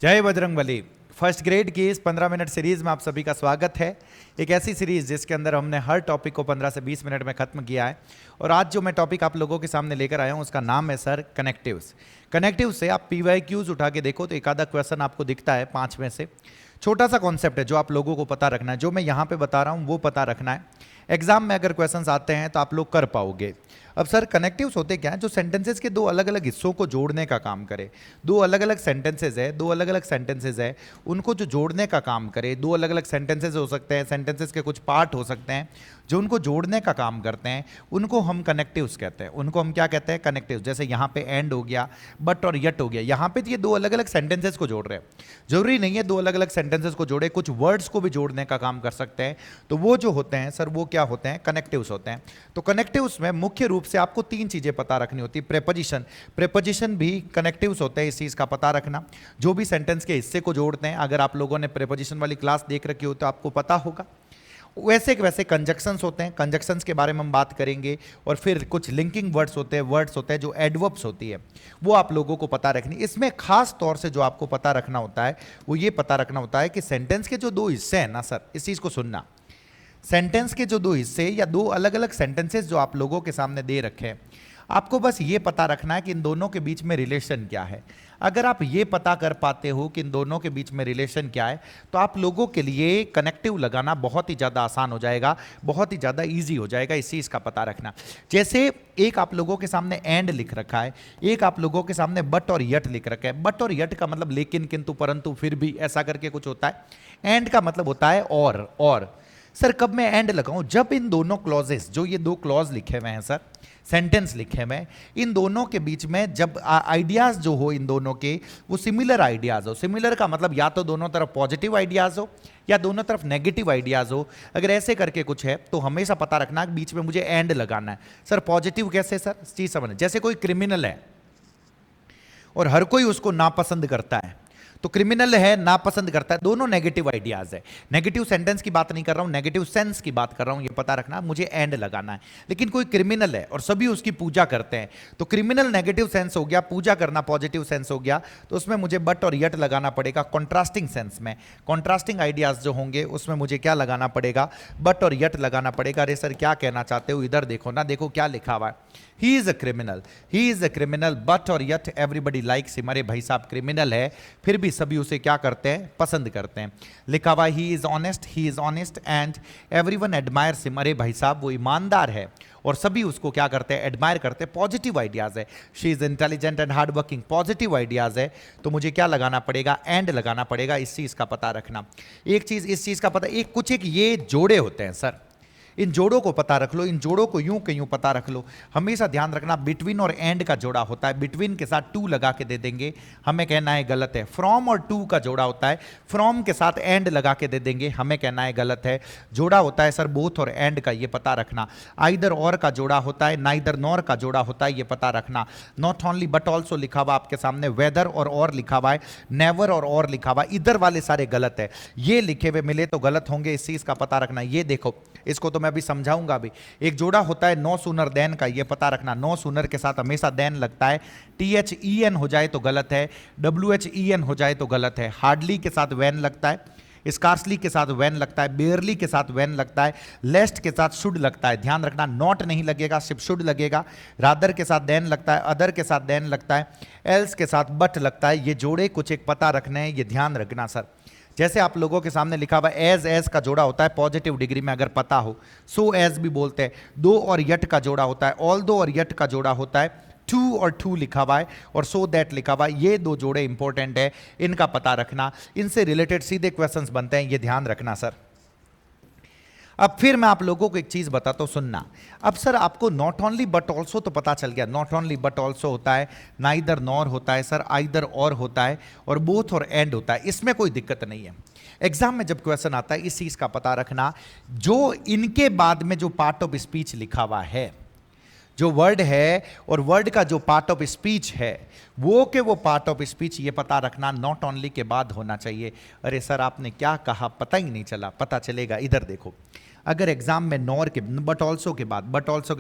जय Bajrangbali. First grade की इस 15 मिनट सीरीज में आप सभी का स्वागत है। एक ऐसी सीरीज जिसके अंदर हमने हर टॉपिक को 15 से 20 मिनट में खत्म किया है। और आज जो मैं टॉपिक आप लोगों के सामने लेकर आया हूं उसका नाम है सर कनेक्टिव्स। कनेक्टिव से आप PYQs उठा के देखो तो एक आधा क्वेश्चन आपको दिखता है 5 में से। छोटा सा कॉन्सेप्ट है जो आप लोगों को पता रखना है, जो मैं यहाँ पे बता रहा हूँ वो पता रखना है। एग्जाम में अगर क्वेश्चंस आते हैं तो आप लोग कर पाओगे। अब सर कनेक्टिव्स होते क्या हैं? जो सेंटेंसेस के दो अलग अलग हिस्सों को जोड़ने का काम करे। दो अलग अलग सेंटेंसेस है, दो अलग अलग सेंटेंसेस है, उनको जो जोड़ने का काम करे। दो अलग अलग सेंटेंसेस हो सकते हैं, सेंटेंसेस के कुछ पार्ट हो सकते हैं जो उनको जोड़ने का काम करते हैं, उनको हम कनेक्टिव्स कहते हैं। उनको हम क्या कहते हैं? कनेक्टिव्स। जैसे यहाँ पे एंड हो गया, बट और यट हो गया। यहाँ पे ये दो अलग अलग सेंटेंसेस को जोड़ रहे हैं। जरूरी नहीं है दो अलग अलग सेंटेंसेस को जोड़े, कुछ वर्ड्स को भी जोड़ने का काम कर सकते हैं। तो वो जो होते हैं सर वो क्या होते हैं? कनेक्टिव्स होते हैं। तो कनेक्टिव्स में मुख्य रूप से आपको तीन चीजें पता रखनी होती है। प्रेपोजिशन, प्रेपोजिशन भी कनेक्टिव्स होते हैं, इस चीज का पता रखना। जो भी सेंटेंस के हिस्से को जोड़ते हैं, अगर आप लोगों ने प्रेपोजिशन वाली क्लास देख रखी हो तो आपको पता होगा। वैसे वैसे कंजक्शंस होते हैं, कंजक्शंस के बारे में हम बात करेंगे। और फिर कुछ लिंकिंग वर्ड्स होते हैं, वर्ड्स होते हैं जो एडवर्ब्स होती है, वो आप लोगों को पता रखनी। इसमें खास तौर से जो आपको पता रखना होता है वो ये पता रखना होता है कि सेंटेंस के जो दो हिस्से हैं ना सर, इस चीज को सुनना। सेंटेंस के जो दो हिस्से या दो अलग अलग सेंटेंसेस जो आप लोगों के सामने दे रखे हैं, आपको बस ये पता रखना है कि इन दोनों के बीच में रिलेशन क्या है। अगर आप ये पता कर पाते हो कि इन दोनों के बीच में रिलेशन क्या है, तो आप लोगों के लिए कनेक्टिव लगाना बहुत ही ज़्यादा आसान हो जाएगा, बहुत ही ज़्यादा इजी हो जाएगा इस चीज़ का पता रखना। जैसे एक आप लोगों के सामने एंड लिख रखा है, एक आप लोगों के सामने बट और यट लिख रखा है। बट और यट का मतलब लेकिन, किंतु, परंतु, फिर भी, ऐसा करके कुछ होता है। एंड का मतलब होता है और। सर कब मैं एंड लगाऊं? जब इन दोनों क्लॉजेस, जो ये दो क्लॉज लिखे हुए हैं सर, सेंटेंस लिखे हुए, इन दोनों के बीच में जब आइडियाज जो हो इन दोनों के, वो सिमिलर आइडियाज हो। सिमिलर का मतलब या तो दोनों तरफ पॉजिटिव आइडियाज हो या दोनों तरफ नेगेटिव आइडियाज हो। अगर ऐसे करके कुछ है तो हमेशा पता रखना कि बीच में मुझे एंड लगाना है। सर पॉजिटिव कैसे? सर चीज समझ, जैसे कोई क्रिमिनल है और हर कोई उसको नापसंद करता है, तो क्रिमिनल है, नापसंद करता है, दोनों नेगेटिव आइडियाज है। नेगेटिव सेंटेंस की बात नहीं कर रहा हूं, नेगेटिव सेंस की बात कर रहा हूं। ये पता रखना मुझे एंड लगाना है। लेकिन कोई क्रिमिनल है और सभी उसकी पूजा करते हैं, तो क्रिमिनल नेगेटिव सेंस हो गया, पूजा करना पॉजिटिव सेंस हो गया, तो उसमें मुझे बट और यट लगाना पड़ेगा। कॉन्ट्रास्टिंग सेंस में, कॉन्ट्रास्टिंग आइडियाज जो होंगे उसमें मुझे क्या लगाना पड़ेगा? बट और यट लगाना पड़ेगा। अरे सर क्या कहना चाहते हो? इधर देखो ना, देखो क्या लिखा हुआ है। He is a criminal, he is a criminal, but और यट एवरीबडी लाइक्स हिम। अरे भाई साहब क्रिमिनल है, फिर भी सभी उसे क्या करते हैं? पसंद करते हैं। लिखा हुआ he is honest, he is honest and everyone admires him. अरे भाई साहब वो ईमानदार है और सभी उसको क्या करते हैं? एडमायर करते हैं। पॉजिटिव आइडियाज है। She is intelligent and hard working, positive ideas है। तो मुझे क्या लगाना पड़ेगा? एंड लगाना पड़ेगा। इस चीज का पता रखना। एक चीज इस चीज का पता, एक ये जोड़े होते हैं सर, इन जोड़ों को पता रख लो। इन जोड़ों को यूं के यूं पता रख लो। हमेशा ध्यान रखना बिटवीन और एंड का जोड़ा होता है, बिटवीन के साथ टू लगा के दे देंगे, हमें कहना है गलत है। फ्रॉम और टू का जोड़ा होता है, फ्रॉम के साथ एंड लगा के दे देंगे, हमें कहना है गलत है। जोड़ा होता है सर बोथ और एंड का, ये पता रखना। आइदर और का जोड़ा होता है, नाइदर नॉर का जोड़ा होता है, ये पता रखना। नॉट ओनली बट ऑल्सो लिखा हुआ आपके सामने, वेदर और लिखा हुआ है, नेवर और लिखा हुआ है, इधर वाले सारे गलत है। ये लिखे हुए मिले तो गलत होंगे, इस चीज का पता रखना। ये देखो, इसको तो मैं अभी समझाऊंगा भी। एक जोड़ा होता है नो सूनर देन का, ये पता रखना। नो सूनर के साथ हमेशा देन लगता है। THEN हो जाए तो गलत है, WHEN हो जाए तो गलत है। हार्डली के साथ वैन लगता है, स्कार्सली के साथ वैन लगता है, बेयरली के साथ वैन लगता है, लेस्ट के साथ शुड लगता है। ध्यान रखना, नॉट नहीं लगेगा, सिर्फ शुड लगेगा। रादर के साथ देन लगता है, अदर के साथ देन लगता है, एल्स के साथ बट लगता है। ये जोड़े कुछ एक पता रखने हैं, ये ध्यान रखना सर। जैसे आप लोगों के सामने लिखा हुआ एज का जोड़ा होता है पॉजिटिव डिग्री में, अगर पता हो। सो एज भी बोलते हैं। दो और यट का जोड़ा होता है, ऑल दो और यट का जोड़ा होता है, टू और टू लिखा हुआ है, और सो दैट लिखा हुआ है। ये दो जोड़े इंपॉर्टेंट है, इनका पता रखना। इनसे रिलेटेड सीधे क्वेश्चंस बनते हैं, ये ध्यान रखना सर। अब फिर मैं आप लोगों को एक चीज बताता हूं, सुनना। अब सर आपको नॉट ओनली बट ऑल्सो तो पता चल गया, नॉट ओनली बट ऑल्सो होता है, नाइदर नॉर होता है सर, आइदर और होता है, और बोथ और एंड होता है। इसमें कोई दिक्कत नहीं है। एग्जाम में जब क्वेश्चन आता है इस चीज का पता रखना, जो इनके बाद में जो पार्ट ऑफ स्पीच लिखा हुआ है, जो वर्ड है और वर्ड का जो पार्ट ऑफ स्पीच है, वो पार्ट ऑफ स्पीच ये पता रखना नॉट ओनली के बाद होना चाहिए। अरे सर आपने क्या कहा पता ही नहीं चला, पता चलेगा। इधर देखो, अगर एग्जाम में नॉर के बट ऑल्सो के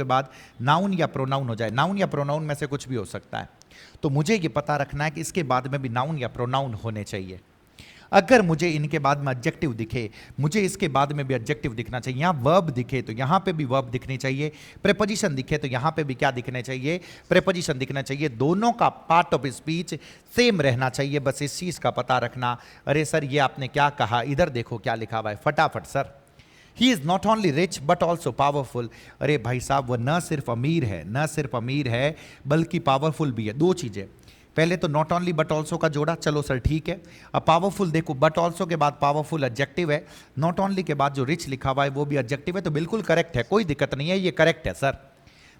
बाद नाउन या प्रोनाउन हो जाए, नाउन या प्रोनाउन में से कुछ भी हो सकता है, तो मुझे ये पता रखना है कि इसके बाद में भी नाउन या प्रोनाउन होने चाहिए। अगर मुझे इनके बाद में एडजेक्टिव दिखे, मुझे इसके बाद में भी एडजेक्टिव दिखना चाहिए। यहाँ वर्ब दिखे तो यहाँ पे भी वर्ब दिखनी चाहिए, प्रीपोजिशन दिखे तो यहाँ पे भी क्या दिखने चाहिए, प्रीपोजिशन दिखना चाहिए। दोनों का पार्ट ऑफ स्पीच सेम रहना चाहिए, बस इस चीज़ का पता रखना। अरे सर ये आपने क्या कहा, इधर देखो क्या लिखा हुआ है, फटाफट sir. He is not only rich but also powerful. अरे भाई साहब वो न सिर्फ अमीर है, न सिर्फ अमीर है बल्कि पावरफुल भी है। दो चीज़ें, पहले तो नॉट ओनली बट ऑल्सो का जोड़ा, चलो सर ठीक है। अब पावरफुल देखो, बट ऑल्सो के बाद पावरफुल एडजेक्टिव है, नॉट ओनली के बाद जो रिच लिखा हुआ है वो भी एडजेक्टिव है, तो बिल्कुल करेक्ट है, कोई दिक्कत नहीं है, ये करेक्ट है सर।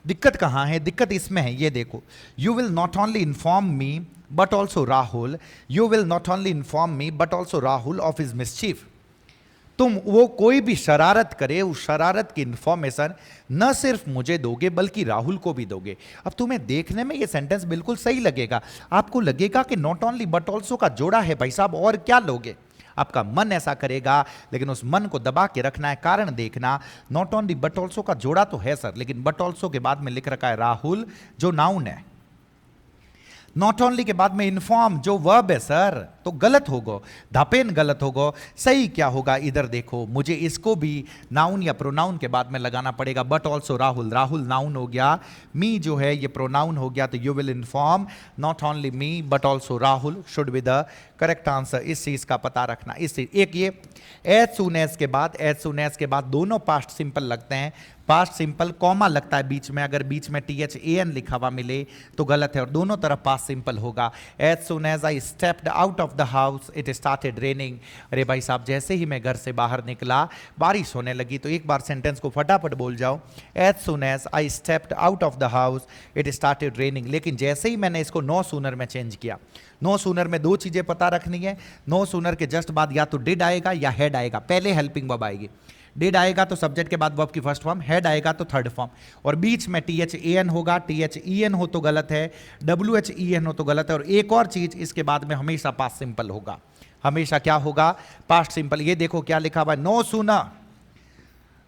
दिक्कत कहाँ है, दिक्कत इसमें है, ये देखो, you will not only inform me but also Rahul, you will not only inform me but also Rahul of his mischief. तुम वो कोई भी शरारत करे, उस शरारत की इंफॉर्मेशन न सिर्फ मुझे दोगे बल्कि राहुल को भी दोगे। अब तुम्हें देखने में ये सेंटेंस बिल्कुल सही लगेगा, आपको लगेगा कि नॉट ओनली बट ऑल्सो का जोड़ा है भाई साहब, और क्या लोगे, आपका मन ऐसा करेगा, लेकिन उस मन को दबा के रखना है। कारण देखना, नॉट ओनली बट ऑल्सो का जोड़ा तो है सर, लेकिन बट ऑल्सो के बाद में लिख रखा है राहुल जो नाउन है, नॉट ओनली के बाद में इन्फॉर्म जो वर्ब है सर, तो गलत होगा, धापेन गलत होगा। सही क्या होगा, इधर देखो, मुझे इसको भी नाउन या प्रोनाउन के बाद में लगाना पड़ेगा, but also Rahul, Rahul noun हो गया, मी जो है ये प्रोनाउन हो गया, तो you will inform not only me but also Rahul should be the correct answer. इस चीज का पता रखना। इस एक ये एज सून एज के बाद, एज सून एज के बाद दोनों पास्ट सिंपल लगते हैं, पास्ट सिंपल कॉमा लगता है बीच में, अगर बीच में THAN लिखा हुआ मिले तो गलत है, और दोनों तरफ पास्ट सिंपल होगा। As soon as I stepped out of the house it started raining. अरे भाई साहब जैसे ही मैं घर से बाहर निकला बारिश होने लगी, तो एक बार सेंटेंस को फटाफट बोल जाओ, as soon as I stepped out of the house it started raining. लेकिन जैसे ही मैंने इसको नो सूनर में चेंज किया, नो सूनर में दो चीजें पता रखनी है, नो सूनर के जस्ट बाद या तो डिड आएगा या हेड आएगा, पहले हेल्पिंग वर्ब आएगी, डिड आएगा तो सब्जेक्ट के बाद वर्ब की फर्स्ट फॉर्म, हेड आएगा तो थर्ड फॉर्म, और बीच में THAN होगा, THEN हो तो गलत है, WHEN हो तो गलत है, और एक और चीज इसके बाद में हमेशा पास्ट सिंपल होगा, हमेशा क्या होगा, पास्ट सिंपल। ये देखो क्या लिखा हुआ है, no sooner,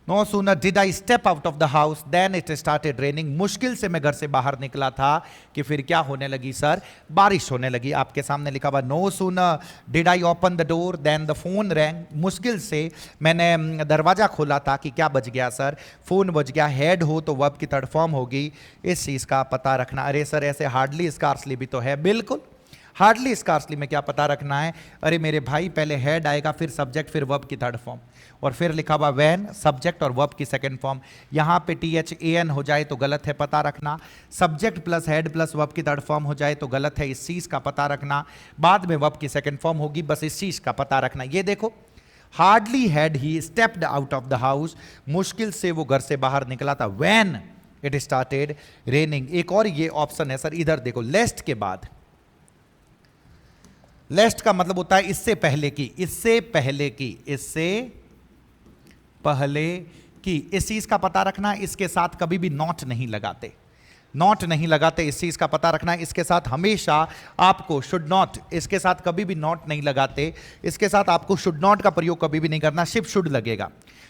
no sooner did I step out of the house then it started raining. मुश्किल से मैं घर से बाहर निकला था कि फिर क्या होने लगी सर, बारिश होने लगी। आपके सामने लिखा हुआ, no sooner did I open the door then the phone rang. मुश्किल से मैंने दरवाजा खोला था कि क्या बज गया सर, फोन बज गया। हेड हो तो वर्ब की थर्ड फॉर्म होगी, इस चीज का पता रखना। अरे सर ऐसे हार्डली स्कार्सली भी तो है, बिल्कुल हार्डली स्कार्सली में क्या पता रखना है, अरे मेरे भाई पहले हेड आएगा, फिर सब्जेक्ट, फिर वर्ब की थर्ड फॉर्म, और फिर लिखा हुआ वैन सब्जेक्ट और वर्ब की सेकंड फॉर्म। यहाँ पे THAN हो जाए तो गलत है, पता रखना। Subject plus head plus verb की थर्ड फॉर्म हो जाए तो गलत है, इस चीज का पता रखना। बाद में वर्ब की सेकंड फॉर्म होगी, बस इस चीज का पता रखना। ये देखो, hardly had he stepped out of the house, मुश्किल से वो घर से बाहर निकला था, वैन इट स्टार्टेड रेनिंग। एक और ये ऑप्शन है सर, इधर देखो, लेस्ट के बाद, लेस्ट का मतलब होता है इससे पहले की, इससे पहले की, इससे पहले की। इस चीज का पता रखना, इसके साथ कभी भी नॉट नहीं लगाते, नॉट नहीं लगाते, इस चीज का पता रखना। इसके साथ हमेशा आपको शुड नॉट, इसके साथ कभी भी नॉट नहीं लगाते, इसके साथ आपको शुड नॉट का प्रयोग कभी भी नहीं करना, सिर्फ शुड लगेगा।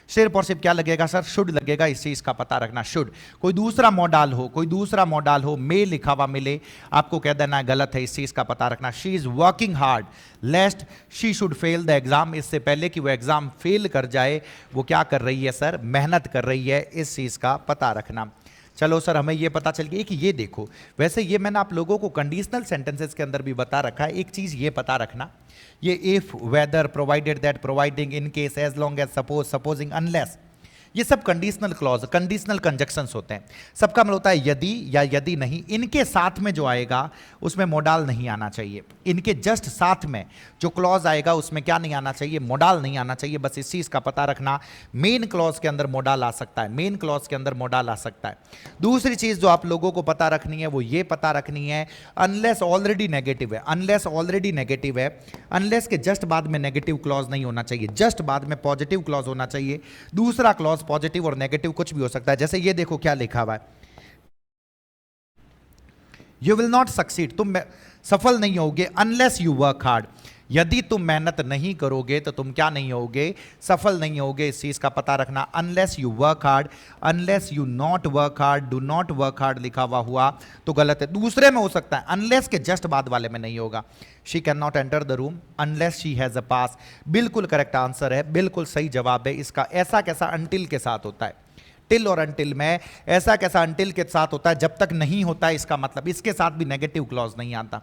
सिर्फ और सिर्फ क्या लगेगा सर, शुड लगेगा, इस चीज का पता रखना, शुड। कोई दूसरा मॉडल हो, कोई दूसरा मॉडल हो, मे लिखा हुआ मिले, आपको कह देना है गलत है, इस चीज का पता रखना। She is working hard लेस्ट she should fail the exam, इससे पहले कि वो एग्जाम फेल कर जाए वो क्या कर रही है सर, मेहनत कर रही है, इस चीज का पता रखना। चलो सर हमें ये पता चल गया कि ये देखो, वैसे ये मैंने आप लोगों को कंडीशनल सेंटेंसेस के अंदर भी बता रखा है। एक चीज ये पता रखना, ये if, whether, provided that, providing, in case, as long as, suppose, supposing, unless, ये सब कंडीशनल क्लॉज, कंडीशनल कंजक्शंस होते हैं। सबका मतलब होता है यदि या यदि नहीं, इनके साथ में जो आएगा उसमें मोडाल नहीं आना चाहिए, इनके जस्ट साथ में जो क्लॉज आएगा उसमें क्या नहीं आना चाहिए, मोडाल नहीं आना चाहिए, बस इस चीज का पता रखना। मेन क्लॉज के अंदर मोडाल आ सकता है, मेन क्लॉज के अंदर मोडाल आ सकता है। दूसरी चीज जो आप लोगों को पता रखनी है वो ये पता रखनी है, अनलेस ऑलरेडी नेगेटिव है, अनलेस ऑलरेडी नेगेटिव है, अनलेस के जस्ट बाद में नेगेटिव क्लॉज नहीं होना चाहिए, जस्ट बाद में पॉजिटिव क्लॉज होना चाहिए। दूसरा क्लॉज पॉजिटिव और नेगेटिव कुछ भी हो सकता है, जैसे ये देखो क्या लिखा हुआ है, यू विल नॉट सक्सीड, तुम सफल नहीं होगे, अनलेस यू वर्क हार्ड। यदि तुम मेहनत नहीं करोगे तो तुम क्या नहीं होगे, सफल नहीं होगे। इस चीज का पता रखना। Unless you work hard, unless you not work hard, do not work hard लिखा हुआ तो गलत है। दूसरे में हो सकता है, अनलेस के जस्ट बाद वाले में नहीं होगा। She can not enter the room unless she has a pass, बिल्कुल करेक्ट आंसर है, बिल्कुल सही जवाब है इसका। ऐसा कैसा अनटिल के साथ होता है, टिल और अनटिल में ऐसा कैसा अनटिल के साथ होता है, जब तक नहीं होता है इसका मतलब इसके साथ भी नेगेटिव क्लॉज नहीं आता।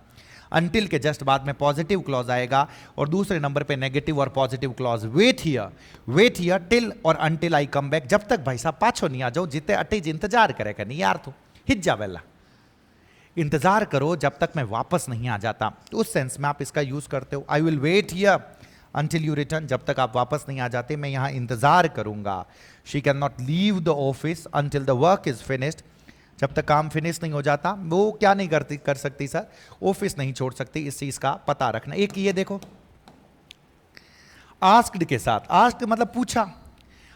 अनटिल के जस्ट बाद में पॉजिटिव क्लॉज आएगा और दूसरे नंबर पे नेगेटिव और positive clause. Wait here till और अनटिल आई कम बैक। जब तक भाई साहब पाछो नहीं आ जाओ, जितने अटेज इंतजार करे का नहीं यार, तो हिट जा वेला, इंतजार करो जब तक मैं वापस नहीं आ जाता। तो उस सेंस में आप इसका यूज करते हो। I will wait here until you return, जब तक आप वापस नहीं आ जाते मैं यहां इंतजार करूंगा। She can not leave the office until the work is finished, जब तक काम फिनिश नहीं हो जाता वो क्या नहीं कर सकती सर, ऑफिस नहीं छोड़ सकती। इस चीज का पता रखना। एक ये देखो, आस्क्ड के साथ, आस्क्ड मतलब पूछा,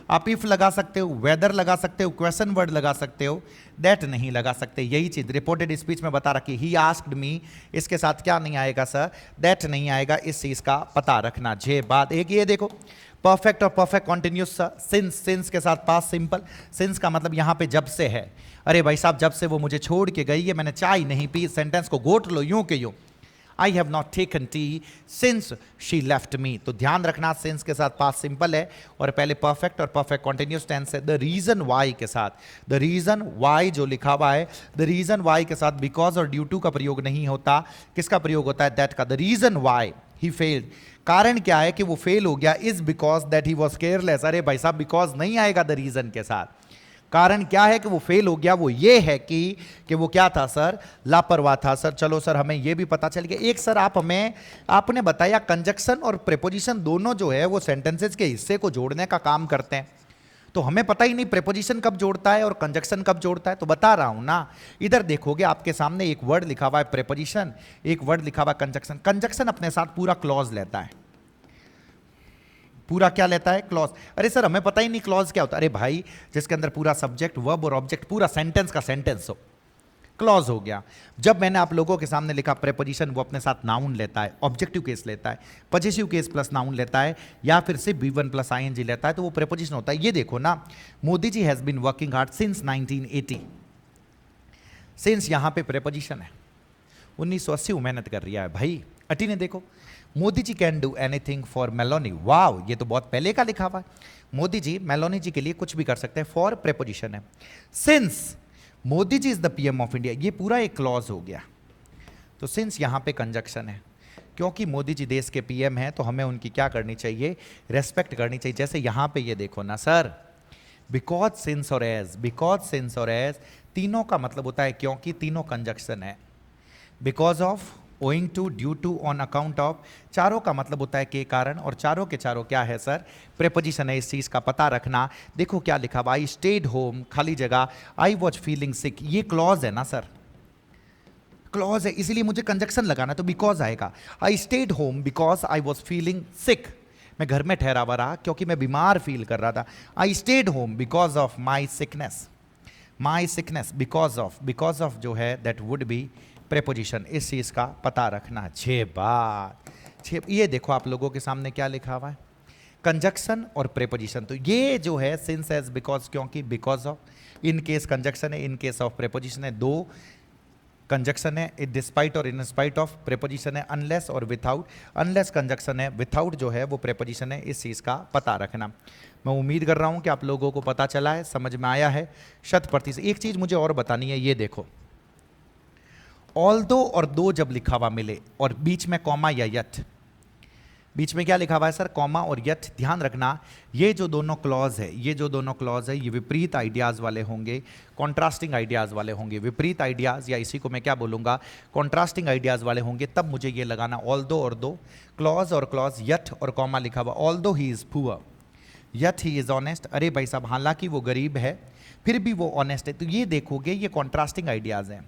आप इफ लगा सकते हो, वेदर लगा सकते हो, क्वेश्चन वर्ड लगा सकते हो, दैट नहीं लगा सकते। यही चीज रिपोर्टेड स्पीच में बता रखी, ही आस्क्ड मी, इसके साथ क्या नहीं आएगा सर, दैट नहीं आएगा। इस चीज का पता रखना। जे बाद एक ये देखो, परफेक्ट और परफेक्ट कॉन्टिन्यूस सिंस, सिंस के साथ पास्ट सिंपल। सिंस का मतलब यहां पे जब से है। अरे भाई साहब जब से वो मुझे छोड़ के गई है मैंने चाय नहीं पी, सेंटेंस को गोट लो यूं के यूं। I have not taken T since she left me. तो ध्यान रखना सिंस के साथ पास्ट सिंपल है और पहले परफेक्ट और परफेक्ट कॉन्टिन्यूस टेंस है। द रीजन वाई के साथ, द रीजन वाई जो लिखा हुआ है, द रीजन वाई के साथ बिकॉज और ड्यू टू का प्रयोग नहीं होता। किसका प्रयोग होता है, दैट का। The reason why he failed, कारण क्या है कि वो फेल हो गया, is because that he was careless. अरे भाई साहब बिकॉज नहीं आएगा द रीजन के साथ। कारण क्या है कि वो फेल हो गया, वो ये है कि वो क्या था सर, लापरवाह था सर। चलो सर हमें ये भी पता चल गया। एक सर आप हमें, आपने बताया कंजक्शन और प्रेपोजिशन दोनों जो है वो सेंटेंसेस के हिस्से को जोड़ने का काम करते हैं। तो हमें पता ही नहीं प्रेपोजिशन कब जोड़ता है और कंजक्शन कब जोड़ता है। तो बता रहा हूं ना, इधर देखोगे आपके सामने एक वर्ड लिखा हुआ है प्रेपोजिशन, एक वर्ड लिखा हुआ है कंजक्शन। कंजक्शन अपने साथ पूरा क्लॉज लेता है। पूरा क्या लेता है, क्लॉज। अरे सर हमें पता ही नहीं क्लॉज क्या होता है। अरे भाई जिसके अंदर पूरा सब्जेक्ट वर्ब और ऑब्जेक्ट पूरा सेंटेंस का सेंटेंस हो, क्लॉज हो गया। जब मैंने आप लोगों के सामने लिखा प्रेपोजिशन, वो अपने साथ नाउन लेता है, ऑब्जेक्टिव केस लेता है, पजेसिव केस प्लस नाउन लेता है, या फिर सिर्फ V1 प्लस ING लेता है, तो वो प्रेपोजिशन होता है। ये देखो ना, Modi ji has been working hard since 1980। Since यहां पे प्रेपोजिशन है, 1980 मेहनत कर रही है भाई। अटी ने देखो, Modi ji can do anything for Meloni. Wow, ये तो बहुत पहले का लिखा हुआ है। मोदी जी मेलोनी जी के लिए कुछ भी कर सकते हैं। फॉर प्रेपोजिशन है। Since Modi ji is the PM of India, ये पूरा एक क्लॉज हो गया। तो सिंस यहां पे कंजक्शन है, क्योंकि मोदी जी देश के PM हैं तो हमें उनकी क्या करनी चाहिए, रेस्पेक्ट करनी चाहिए। जैसे यहां पे ये देखो ना सर, बिकॉज सिंस और एज, बिकॉज सिंस और एज तीनों का मतलब होता है क्योंकि, तीनों कंजक्शन है। Because of, owing to, due to, on account of, चारों का मतलब होता है के कारण, और चारों के चारों क्या है सर, प्रेपोजिशन है। इस चीज का पता रखना। देखो क्या लिखा हुआ, आई स्टेड होम, खाली जगह, आई वॉज फीलिंग सिक, ये क्लॉज है ना सर, क्लॉज है, इसीलिए मुझे कंजक्शन लगाना, तो बिकॉज आएगा। I stayed home because I was feeling सिक, मैं घर में ठहरा हुआ रहा क्योंकि मैं बीमार फील कर रहा था। I stayed home because of my sickness, my sickness because of जो है दैट वुड बी प्रेपोजिशन। इस चीज का पता रखना। ये देखो आप लोगों के सामने क्या लिखा हुआ है, कंजक्शन और प्रेपोजिशन। तो ये जो है सिंस एज बिकॉज क्योंकि, because of, in case conjunction है, इन केस ऑफ प्रेपोजिशन है। दो कंजक्शन है, डिस्पाइट और इन स्पाइट ऑफ प्रेपोजिशन है, अनलेस और विथआउट। अनलेस कंजक्शन है, विथआउट जो है वो प्रेपोजिशन है। इस चीज का पता रखना। मैं उम्मीद कर रहा हूं कि आप लोगों को पता चला है, समझ में आया है 100%। एक चीज मुझे और बतानी है, ये देखो, ऑल दो और दो जब लिखा हुआ मिले और बीच में कॉमा या यथ, बीच में क्या लिखा हुआ है सर, कॉमा और यथ। ध्यान रखना, ये जो दोनों क्लॉज है, ये जो दोनों क्लॉज है, ये विपरीत आइडियाज वाले होंगे, कॉन्ट्रास्टिंग आइडियाज वाले होंगे। विपरीत आइडियाज, या इसी को मैं क्या बोलूंगा, कॉन्ट्रास्टिंग आइडियाज वाले होंगे। तब मुझे ये लगाना, ऑल दो और दो, क्लॉज और क्लॉज, यथ और कॉमा लिखा हुआ। ऑल दो ही इज पुअर, यथ ही इज ऑनेस्ट। अरे भाई साहब हालांकि वो गरीब है फिर भी वो ऑनेस्ट है। तो ये देखोगे ये कॉन्ट्रास्टिंग आइडियाज हैं।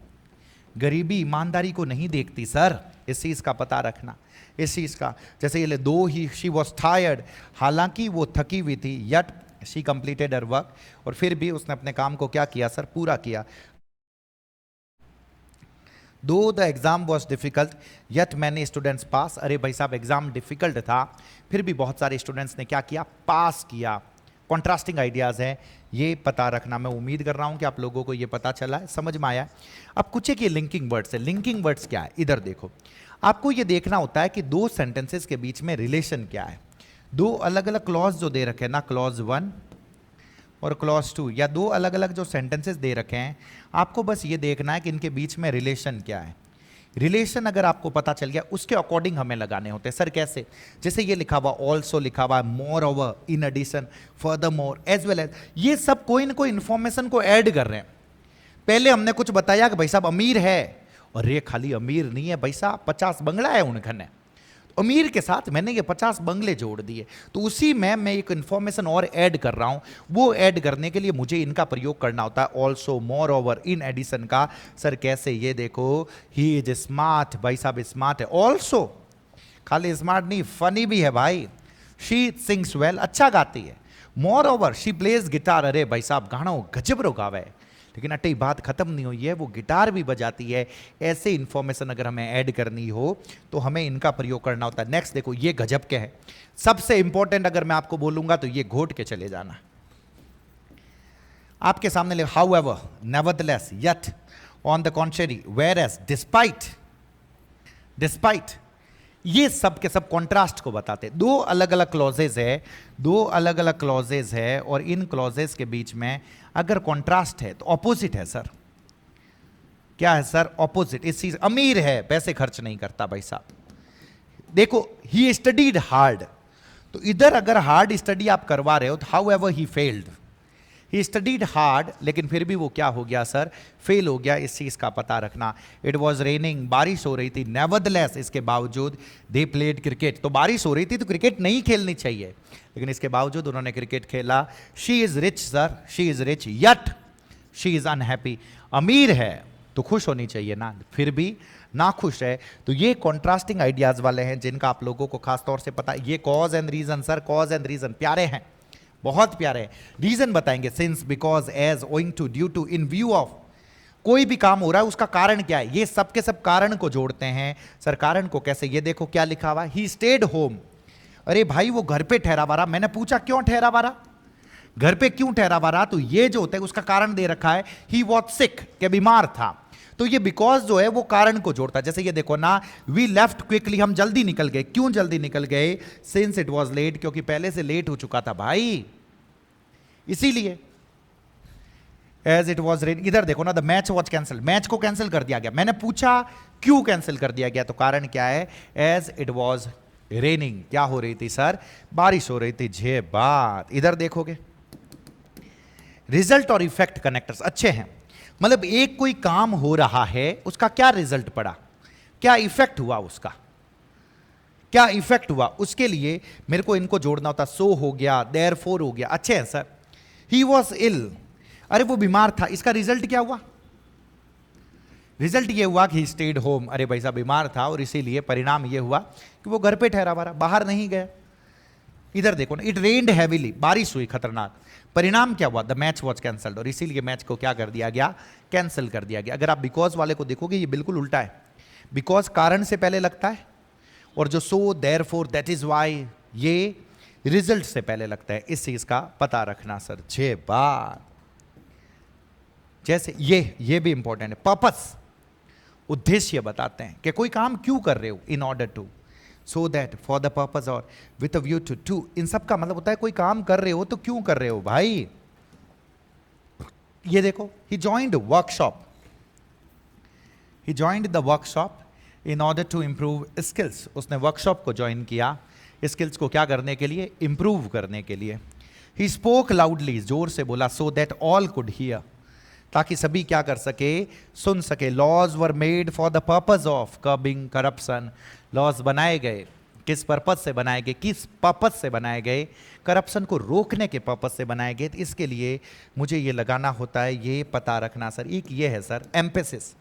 गरीबी ईमानदारी को नहीं देखती सर, इस चीज का पता रखना। इस चीज का, जैसे ये ले, दो ही शी वॉज टायर्ड, हालांकि वो थकी हुई थी, yet she completed her work, और फिर भी उसने अपने काम को क्या किया सर, पूरा किया। दो the exam was difficult yet many students pass. अरे भाई साहब एग्जाम डिफिकल्ट था, फिर भी बहुत सारे स्टूडेंट्स ने क्या किया, पास किया। कॉन्ट्रास्टिंग आइडियाज है, ये पता रखना। मैं उम्मीद कर रहा हूं कि आप लोगों को ये पता चला है, समझ में आया है। अब कुछ एक ये लिंकिंग वर्ड्स है। लिंकिंग वर्ड्स क्या है, इधर देखो। आपको ये देखना होता है कि दो सेंटेंसेस के बीच में रिलेशन क्या है। दो अलग अलग क्लॉज जो दे रखे हैं ना, क्लॉज 1 और क्लॉज 2, या दो अलग अलग जो सेंटेंसेस दे रखे हैं, आपको बस ये देखना है कि इनके बीच में रिलेशन क्या है। रिलेशन अगर आपको पता चल गया, उसके अकॉर्डिंग हमें लगाने होते हैं। सर कैसे? जैसे ये लिखा हुआ ऑल्सो लिखा हुआ है, moreover, in addition, furthermore, as well as, ये सब कोई ना कोई इंफॉर्मेशन को ऐड कर रहे हैं। पहले हमने कुछ बताया कि भाई साहब अमीर है, और ये खाली अमीर नहीं है भाई साहब, 50 बंगला है उनके ने। अमीर के साथ मैंने ये 50 बंगले जोड़ दिए, तो उसी में मैं एक इंफॉर्मेशन और ऐड कर रहा हूं। वो ऐड करने के लिए मुझे इनका प्रयोग करना होता है, also, moreover, in addition का। सर कैसे? ये देखो, ही इज स्मार्ट, भाई साहब स्मार्ट है। ऑल्सो खाली स्मार्ट नहीं, फनी भी है भाई। शी सिंग्स वेल, अच्छा गाती है। More over she plays guitar, अरे भाई साहब गाना गजब रो गावे है। लेकिन अटे बात खत्म नहीं हुई है, वो गिटार भी बजाती है। ऐसे इंफॉर्मेशन अगर हमें ऐड करनी हो तो हमें इनका प्रयोग करना होता है। नेक्स्ट देखो, ये गजब के है। सबसे इंपॉर्टेंट अगर मैं आपको बोलूंगा तो ये घोट के चले जाना। आपके सामने लिखा however, nevertheless, yet, on the contrary, whereas, despite. Despite, ये सब के सब कॉन्ट्रास्ट को बताते हैं। दो अलग अलग क्लॉजेज है, दो अलग अलग क्लॉजेज है, और इन क्लॉजेज के बीच में अगर कॉन्ट्रास्ट है तो ऑपोजिट है सर। क्या है सर? ऑपोजिट। इस चीज, अमीर है, पैसे खर्च नहीं करता भाई साहब। देखो, ही स्टडीड हार्ड, तो इधर अगर हार्ड स्टडी आप करवा रहे हो तो how ever he failed. He studied hard, लेकिन फिर भी वो क्या हो गया सर? फेल हो गया। इस चीज का पता रखना। इट वॉज रेनिंग, बारिश हो रही थी। नेवरदलेस, इसके बावजूद, दे प्लेड क्रिकेट, तो बारिश हो रही थी तो क्रिकेट नहीं खेलनी चाहिए, लेकिन इसके बावजूद उन्होंने क्रिकेट खेला। She is rich sir, she is rich, yet she is unhappy. अमीर है तो खुश होनी चाहिए ना, फिर भी ना खुश है। तो ये कॉन्ट्रास्टिंग आइडियाज वाले हैं जिनका आप लोगों को खास तौर से पता है। ये cause and reason sir, cause and reason प्यारे हैं, बहुत प्यारे हैं। रीजन बताएंगे, since, because, as, owing to, due to, in view of. कोई भी काम हो रहा है उसका कारण क्या है, ये सब के सब कारण को जोड़ते हैं। सर कारण को कैसे? ये देखो क्या लिखा हुआ, ही स्टेड होम। अरे भाई वो घर पे ठहरा हुआ रहा। मैंने पूछा क्यों ठहरा हुआ रहा, घर पे क्यों ठहरा हुआ रहा? तो ये जो होता है उसका कारण दे रखा है, ही वॉज सिक, के बीमार था। तो ये बिकॉज जो है वो कारण को जोड़ता है। जैसे ये देखो ना, वी लेफ्ट क्विकली, हम जल्दी निकल गए। क्यों जल्दी निकल गए? सिंस इट वॉज लेट, क्योंकि पहले से लेट हो चुका था भाई, इसीलिए। एज इट वॉज रेन, इधर देखो ना, the match was cancel, match को कैंसिल कर दिया गया। मैंने पूछा क्यों कैंसिल कर दिया गया, तो कारण क्या है? एज इट वॉज रेनिंग, क्या हो रही थी सर? बारिश हो रही थी। जे बात, इधर देखोगे रिजल्ट और इफेक्ट कनेक्टर्स अच्छे हैं। मतलब एक कोई काम हो रहा है, उसका क्या रिजल्ट पड़ा, क्या इफेक्ट हुआ, उसका क्या इफेक्ट हुआ, उसके लिए मेरे को इनको जोड़ना होता। सो हो गया, देयरफॉर हो गया, अच्छे हैं सर। ही वॉज इल, अरे वो बीमार था, इसका रिजल्ट क्या हुआ? रिजल्ट ये हुआ कि ही स्टेड होम, अरे भाई साहब बीमार था और इसीलिए परिणाम ये हुआ कि वो घर पे ठहरा हुआ, बाहर नहीं गया। इधर देखो ना, इट रेन्ड हैवीली, बारिश हुई खतरनाक। परिणाम क्या हुआ? द मैच वॉज कैंसल्ड, और इसीलिए मैच को क्या कर दिया गया? कैंसिल कर दिया गया। अगर आप बिकॉज वाले को देखोगे ये बिल्कुल उल्टा है। बिकॉज कारण से पहले लगता है, और जो सो, देयरफॉर, दैट इज वाई, ये रिजल्ट से पहले लगता है। इस चीज का पता रखना सर। जे बात, जैसे ये भी इंपॉर्टेंट है। पर्पस, उद्देश्य बताते हैं कि कोई काम क्यों कर रहे हो, in order to, so that, for the purpose, और विथ अ व्यू टू। इन सब का मतलब होता है कोई काम कर रहे हो तो क्यों कर रहे हो भाई। ये देखो, he joined workshop, he joined the workshop in order to improve skills. उसने वर्कशॉप को ज्वाइन किया स्किल्स को क्या करने के लिए? इंप्रूव करने के लिए। ही स्पोक लाउडली, जोर से बोला, so that all could hear, ताकि सभी क्या कर सके? सुन सके। Laws were made for the purpose of curbing corruption, laws बनाए गए किस पर्पस से बनाए गए? किस पर्पस से बनाए गए? करप्शन को रोकने के पर्पस से बनाए गए। तो इसके लिए मुझे ये लगाना होता है, ये पता रखना सर। एक ये है सर एम्फेसिस,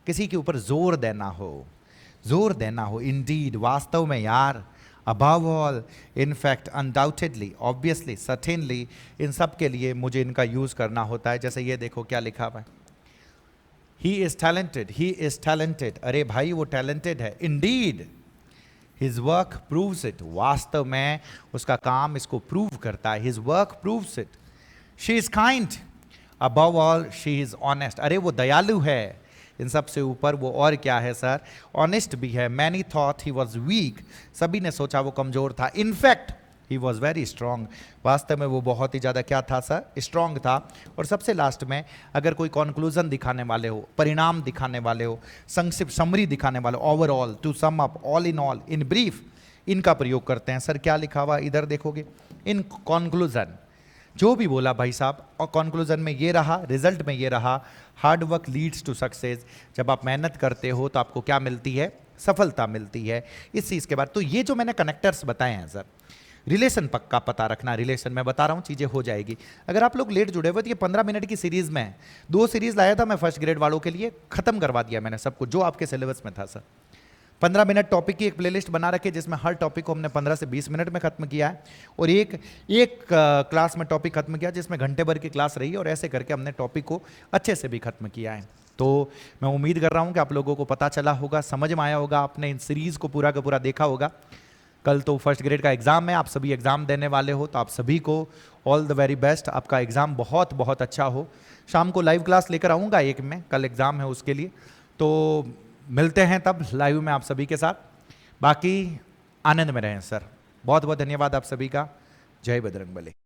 किसी के ऊपर जोर देना हो, जोर देना हो। इंडीड, वास्तव में यार, above all, in fact, undoubtedly, obviously, certainly, इन सब के लिए मुझे इनका यूज करना होता है। जैसे ये देखो क्या लिखा हुआ है, he is talented, he is talented. अरे भाई वो टैलेंटेड है। Indeed his work proves it, वास्तव में उसका काम इसको प्रूव करता है। His work proves it. She is kind, above all she is honest. अरे वो दयालु है, इन सब से ऊपर वो और क्या है सर, ऑनेस्ट भी है। Many thought he was weak, सभी ने सोचा वो कमजोर था। In fact he was very strong, वास्तव में वो बहुत ही ज़्यादा क्या था सर, स्ट्रांग था। और सबसे लास्ट में अगर कोई कंक्लूजन दिखाने वाले हो, परिणाम दिखाने वाले हो, संक्षिप्त समरी दिखाने वाले हो, overall, to sum up, all in all, in brief, इनका प्रयोग करते हैं। सर क्या लिखा हुआ इधर देखोगे, इन कंक्लूजन, जो भी बोला भाई साहब, और कंक्लूजन में ये रहा, रिजल्ट में ये रहा, hard work leads to success. जब आप मेहनत करते हो तो आपको क्या मिलती है, सफलता मिलती है। इस चीज़ के बाद तो ये जो मैंने कनेक्टर्स बताए हैं सर, रिलेशन पक्का पता रखना, रिलेशन में बता रहा हूँ चीज़ें हो जाएगी। अगर आप लोग लेट जुड़े हुए तो ये 15 मिनट की सीरीज में है, 2 सीरीज लाया था मैं फर्स्ट ग्रेड वालों के लिए, खत्म करवा दिया मैंने सब कुछ जो आपके सिलेबस में था सर। 15 मिनट टॉपिक की एक प्लेलिस्ट बना रखी जिसमें हर टॉपिक को हमने 15 से 20 मिनट में खत्म किया है, और एक क्लास में टॉपिक खत्म किया जिसमें घंटे भर की क्लास रही, और ऐसे करके हमने टॉपिक को अच्छे से भी खत्म किया है। तो मैं उम्मीद कर रहा हूँ कि आप लोगों को पता चला होगा, समझ में आया होगा, आपने इन सीरीज को पूरा का पूरा देखा होगा। कल तो फर्स्ट ग्रेड का एग्ज़ाम है, आप सभी एग्ज़ाम देने वाले हो, तो आप सभी को ऑल द वेरी बेस्ट, आपका एग्ज़ाम बहुत बहुत अच्छा हो। शाम को लाइव क्लास लेकर आऊँगा एक में, कल एग्ज़ाम है उसके लिए, तो मिलते हैं तब लाइव में आप सभी के साथ। बाकी आनंद में रहें सर। बहुत बहुत धन्यवाद आप सभी का। जय बजरंगबली।